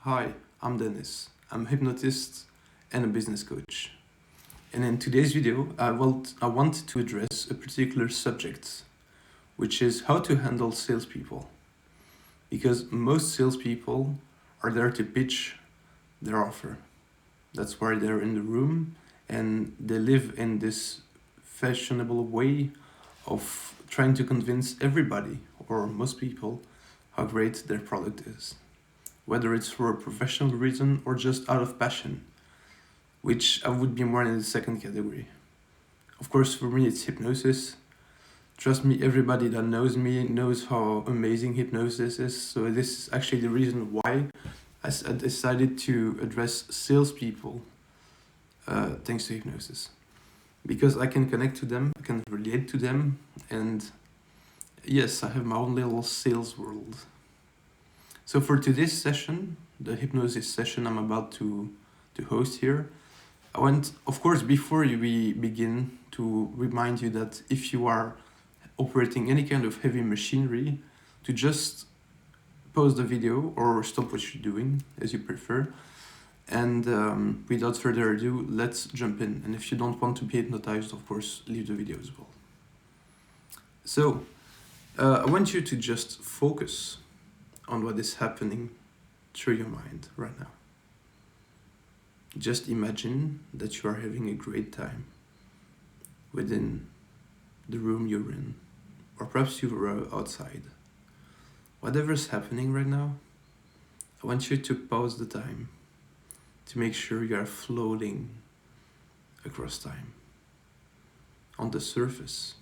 Hi, I'm Dennis. I'm a hypnotist and a business coach. And in today's video, I want to address a particular subject, which is how to handle salespeople. Because most salespeople are there to pitch their offer. That's why they're in the room, and they live in this fashionable way of trying to convince everybody, or most people, how great their product is. Whether it's for a professional reason or just out of passion, which I would be more in the second category. Of course, for me, it's hypnosis. Trust me, everybody that knows me knows how amazing hypnosis is. So this is actually the reason why I decided to address salespeople thanks to hypnosis. Because I can connect to them, I can relate to them, and yes, I have my own little sales world. So for today's session, the hypnosis session I'm about to host here, I want, of course, before we begin, to remind you that if you are operating any kind of heavy machinery, to just pause the video or stop what you're doing, as you prefer. And without further ado, let's jump in. And if you don't want to be hypnotized, of course, leave the video as well. So, I want you to just focus on what is happening through your mind right now. Just imagine that you are having a great time within the room you're in, or perhaps you are outside. Whatever's happening right now, I want you to pause the time to make sure you are floating across time, on the surface,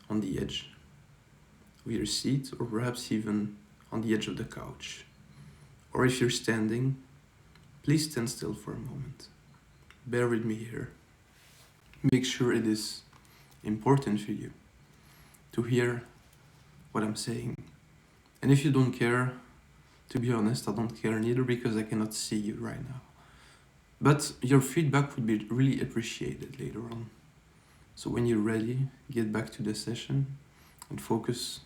on the edge of your seat, or perhaps even on the edge of the couch. Or if you're standing, please stand still for a moment. Bear with me here. Make sure it is important for you to hear what I'm saying. And if you don't care, to be honest, I don't care neither, because I cannot see you right now. But your feedback would be really appreciated later on. So when you're ready, get back to the session and focus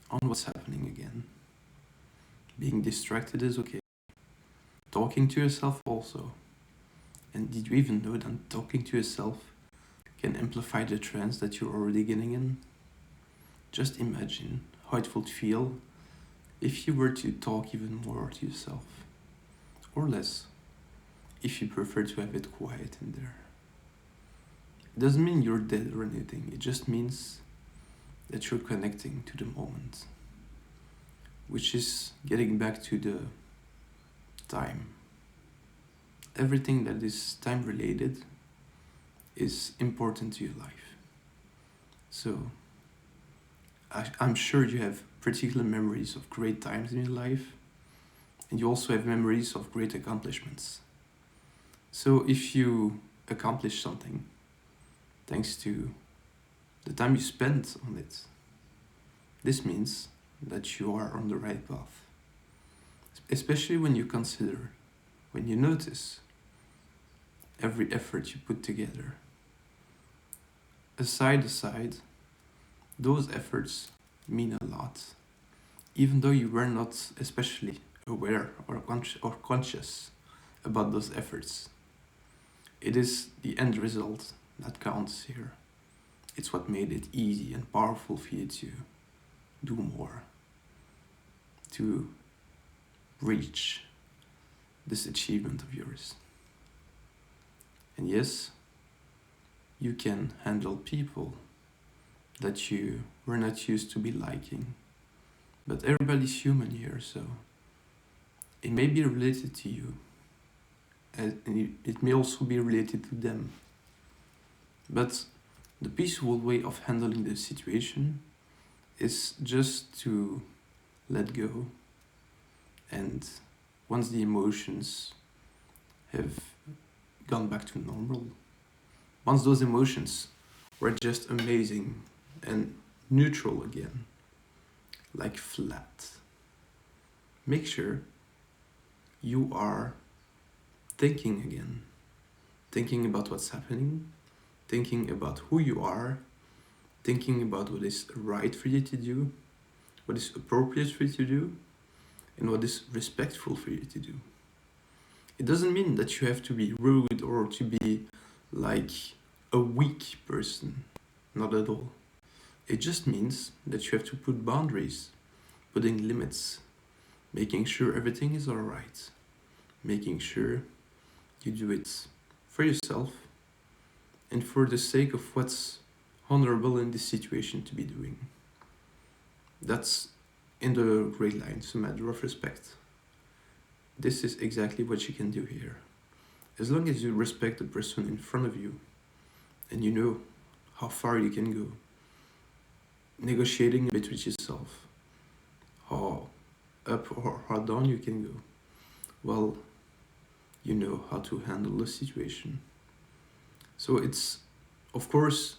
on what's happening again. Being distracted is okay. Talking to yourself also. And did you even know that talking to yourself can amplify the trance that you're already getting in? Just imagine how it would feel if you were to talk even more to yourself. Or less, if you prefer to have it quiet in there. It doesn't mean you're dead or anything. It just means that you're connecting to the moment, which is getting back to the time. Everything that is time related is important to your life. So I'm sure you have particular memories of great times in your life, and you also have memories of great accomplishments. So if you accomplish something thanks to the time you spent on it, this means that you are on the right path. Especially when you consider, when you notice every effort you put together. Aside, those efforts mean a lot, even though you were not especially aware or conscious about those efforts. It is the end result that counts here. It's what made it easy and powerful for you to do more, to reach this achievement of yours. And yes, you can handle people that you were not used to be liking, but everybody's human here, so it may be related to you, and it may also be related to them. But the peaceful way of handling the situation is just to let go. And once the emotions have gone back to normal, once those emotions were just amazing and neutral again, like flat, make sure you are thinking again, thinking about what's happening, thinking about who you are, thinking about what is right for you to do, what is appropriate for you to do, and what is respectful for you to do. It doesn't mean that you have to be rude or to be like a weak person. Not at all. It just means that you have to put boundaries, putting limits, making sure everything is alright, making sure you do it for yourself and for the sake of what's honorable in this situation to be doing. That's, in the great lines, a matter of respect. This is exactly what you can do here. As long as you respect the person in front of you and you know how far you can go, negotiating a bit with yourself, how up or how down you can go, well, you know how to handle the situation. So it's, of course,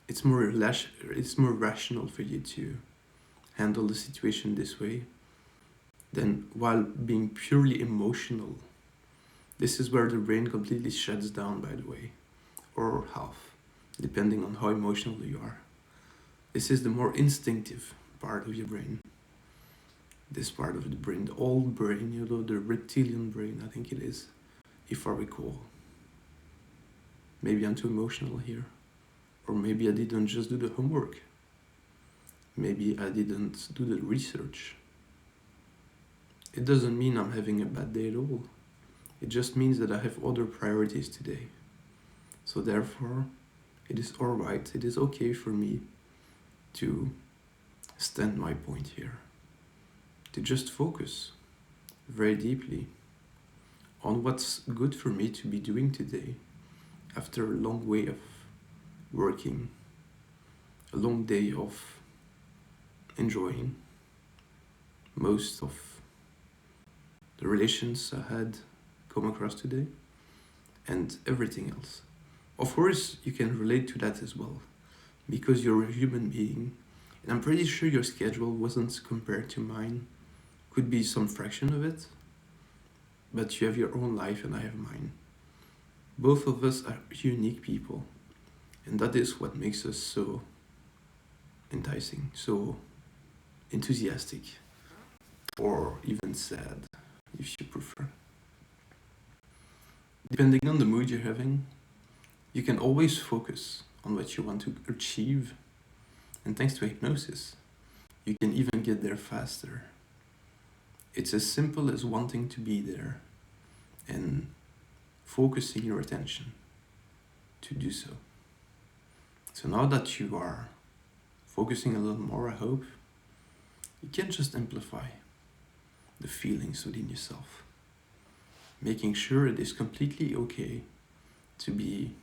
it's more rational for you to handle the situation this way than while being purely emotional. This is where the brain completely shuts down, by the way, or half, depending on how emotional you are. This is the more instinctive part of your brain. This part of the brain, the old brain, the reptilian brain, I think it is, if I recall. Maybe I'm too emotional here. Or maybe I didn't just do the homework. Maybe I didn't do the research. It doesn't mean I'm having a bad day at all. It just means that I have other priorities today. So therefore, it is alright, it is okay for me to stand my point here. To just focus very deeply on what's good for me to be doing today after a long way of working, a long day of enjoying most of the relations I had come across today and everything else. Of course, you can relate to that as well because you're a human being and I'm pretty sure your schedule wasn't compared to mine. Could be some fraction of it, but you have your own life and I have mine. Both of us are unique people, and that is what makes us so enticing, so enthusiastic, or even sad, if you prefer. Depending on the mood you're having, you can always focus on what you want to achieve, and thanks to hypnosis, you can even get there faster. It's as simple as wanting to be there and focusing your attention to do so. So now that you are focusing a little more, I hope, you can just amplify the feelings within yourself, making sure it is completely okay to be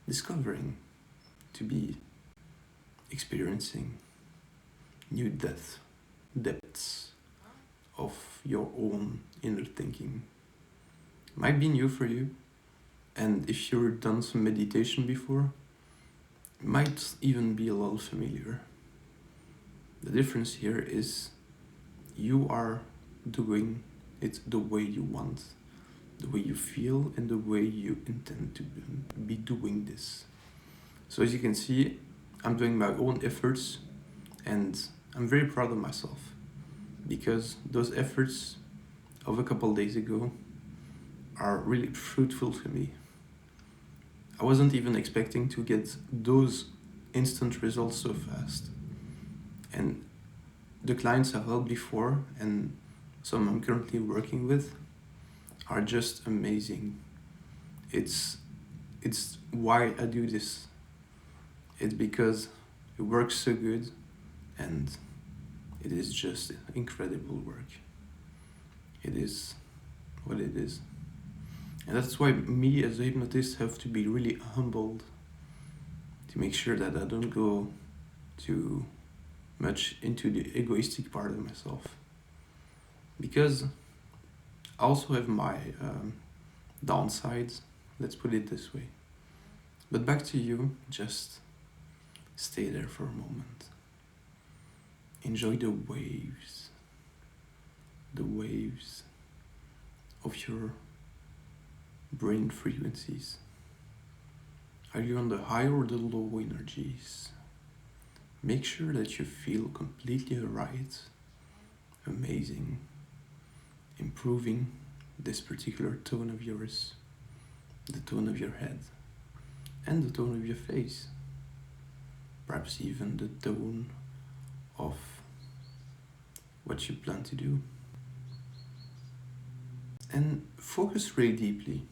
discovering, to be experiencing new depths of your own inner thinking. Might be new for you, and if you've done some meditation before, it might even be a little familiar. The difference here is you are doing it the way you want, the way you feel, and the way you intend to be doing this. So as you can see, I'm doing my own efforts, and I'm very proud of myself because those efforts of a couple days ago are really fruitful for me. I wasn't even expecting to get those instant results so fast. And the clients I've helped before and some I'm currently working with are just amazing. It's why I do this. It's because it works so good and it is just incredible work. It is what it is. And that's why me as a hypnotist have to be really humbled to make sure that I don't go too much into the egoistic part of myself. Because I also have my downsides, let's put it this way. But back to you, just stay there for a moment. Enjoy the waves of your brain frequencies. Are you on the high or the low energies? Make sure that you feel completely right, amazing, improving this particular tone of yours, the tone of your head, and the tone of your face, perhaps even the tone of what you plan to do. And focus really deeply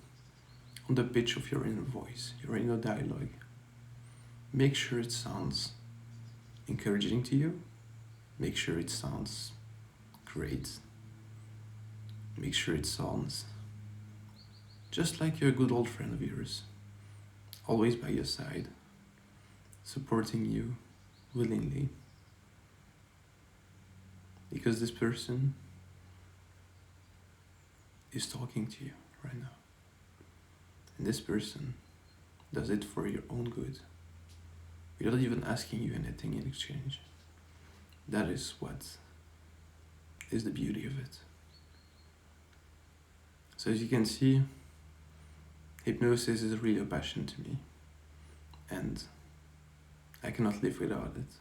on the pitch of your inner voice, your inner dialogue. Make sure it sounds encouraging to you. Make sure it sounds great. Make sure it sounds just like a good old friend of yours, always by your side, supporting you willingly. Because this person is talking to you right now. And this person does it for your own good, without even asking you anything in exchange. That is what is the beauty of it. So as you can see, hypnosis is really a passion to me, and I cannot live without it.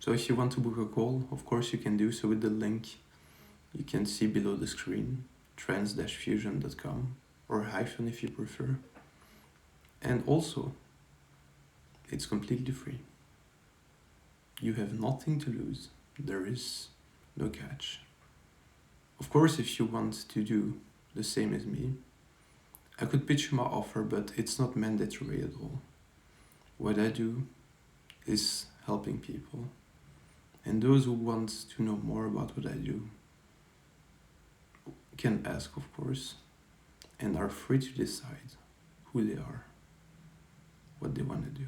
So if you want to book a call, of course you can do so with the link you can see below the screen, trance-fusion.com, or hyphen if you prefer. And also, it's completely free. You have nothing to lose. There is no catch. Of course, if you want to do the same as me, I could pitch you my offer, but it's not mandatory at all. What I do is helping people. And those who want to know more about what I do can ask, of course, and are free to decide who they are, what they want to do.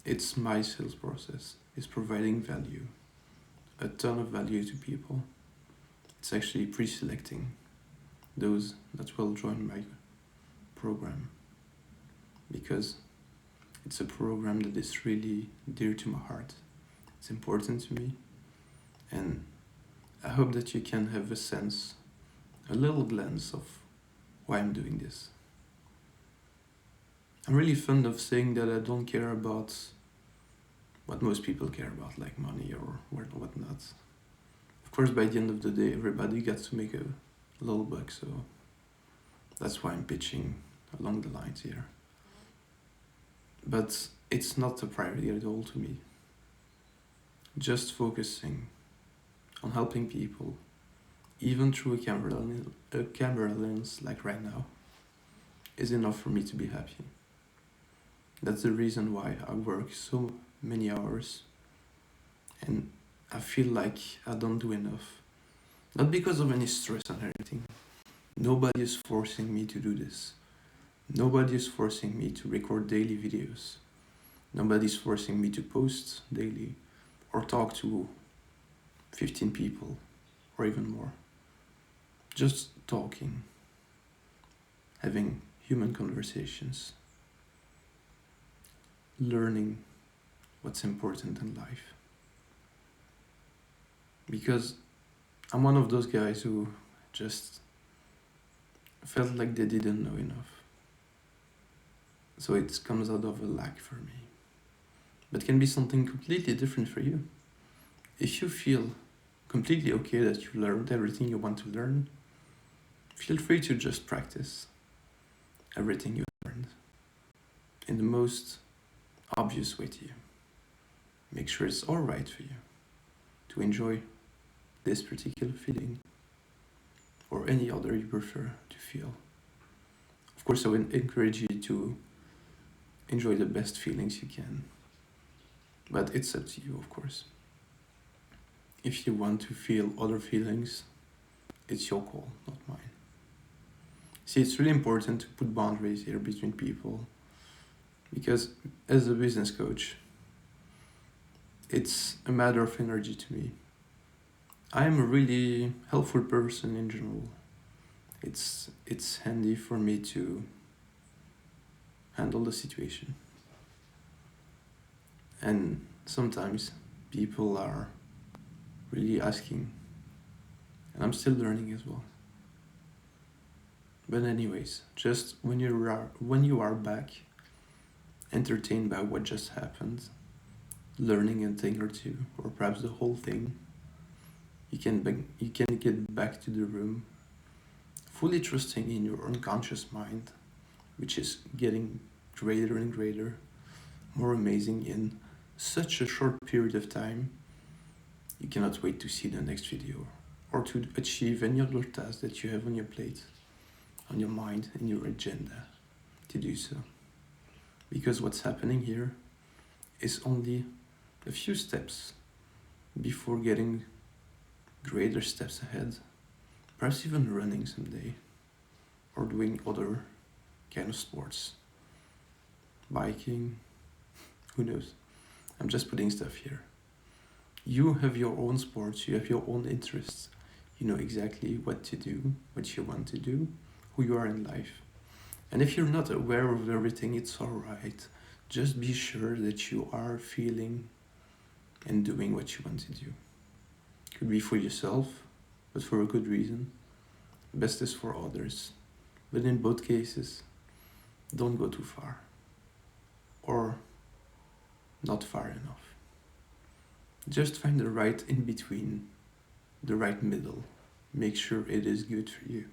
It's my sales process. It's providing value, a ton of value to people. It's actually pre-selecting those that will join my program, because it's a program that is really dear to my heart. It's important to me, and I hope that you can have a sense, a little glance of why I'm doing this. I'm really fond of saying that I don't care about what most people care about, like money or whatnot. Of course, by the end of the day, everybody gets to make a little buck, so that's why I'm pitching along the lines here. But it's not a priority at all to me. Just focusing on helping people, even through a camera lens like right now, is enough for me to be happy. That's the reason why I work so many hours, and I feel like I don't do enough. Not because of any stress or anything. Nobody is forcing me to do this. Nobody is forcing me to record daily videos. Nobody is forcing me to post daily or talk to 15 people or even more. Just talking, having human conversations, learning what's important in life. Because I'm one of those guys who just felt like they didn't know enough. So it comes out of a lack for me. But can be something completely different for you. If you feel completely okay that you learned everything you want to learn, feel free to just practice everything you learned in the most obvious way to you. Make sure it's all right for you to enjoy this particular feeling or any other you prefer to feel. Of course, I would encourage you to enjoy the best feelings you can, but it's up to you, of course. If you want to feel other feelings, it's your call, not mine. See, it's really important to put boundaries here between people, because as a business coach, it's a matter of energy to me. I am a really helpful person in general. It's handy for me to handle the situation. And sometimes people are really asking, and I'm still learning as well. But anyways, just when you are back, entertained by what just happened, learning a thing or two, or perhaps the whole thing, you can get back to the room, fully trusting in your unconscious mind, which is getting greater and greater, more amazing in such a short period of time. You cannot wait to see the next video or to achieve any other task that you have on your plate, on your mind, in your agenda to do so. Because what's happening here is only a few steps before getting greater steps ahead, perhaps even running someday, or doing other kind of sports, biking, who knows. I'm just putting stuff here. You have your own sports, you have your own interests, you know exactly what to do, what you want to do, who you are in life. And if you're not aware of everything, it's alright. Just be sure that you are feeling and doing what you want to do. Could be for yourself, but for a good reason. Best is for others. But in both cases, don't go too far. Or not far enough. Just find the right in between, the right middle. Make sure it is good for you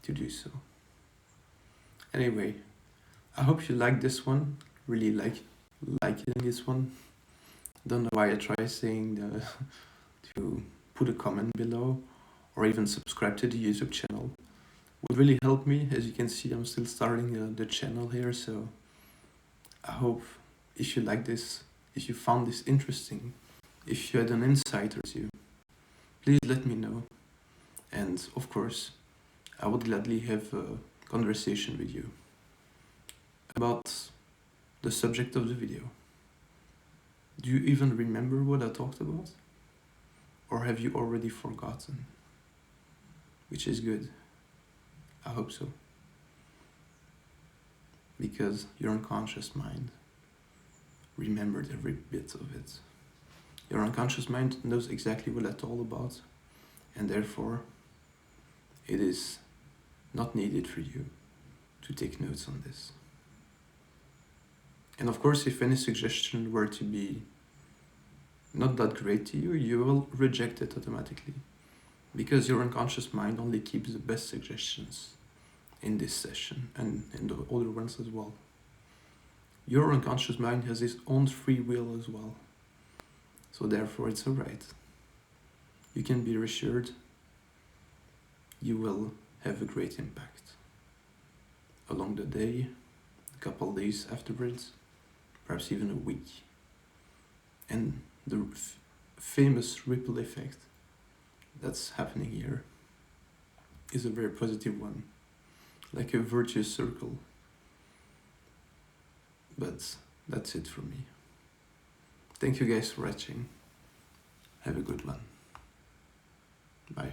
to do so. Anyway, I hope you like this one. Really liking this one. Don't know why I try saying to put a comment below or even subscribe to the YouTube channel. Would really help me. As you can see, I'm still starting the channel here, so I hope if you like this, if you found this interesting, if you had an insight or two, please let me know. And of course, I would gladly have a conversation with you about the subject of the video. Do you even remember what I talked about? Or have you already forgotten? Which is good. I hope so. Because your unconscious mind remembered every bit of it. Your unconscious mind knows exactly what that's all about, and therefore it is not needed for you to take notes on this. And of course, if any suggestion were to be not that great to you, you will reject it automatically, because your unconscious mind only keeps the best suggestions in this session and in the other ones as well. Your unconscious mind has its own free will as well, so therefore it's alright. You can be reassured you will have a great impact along the day, a couple of days afterwards, perhaps even a week. And the famous ripple effect that's happening here is a very positive one, like a virtuous circle. But that's it for me. Thank you guys for watching. Have a good one. Bye.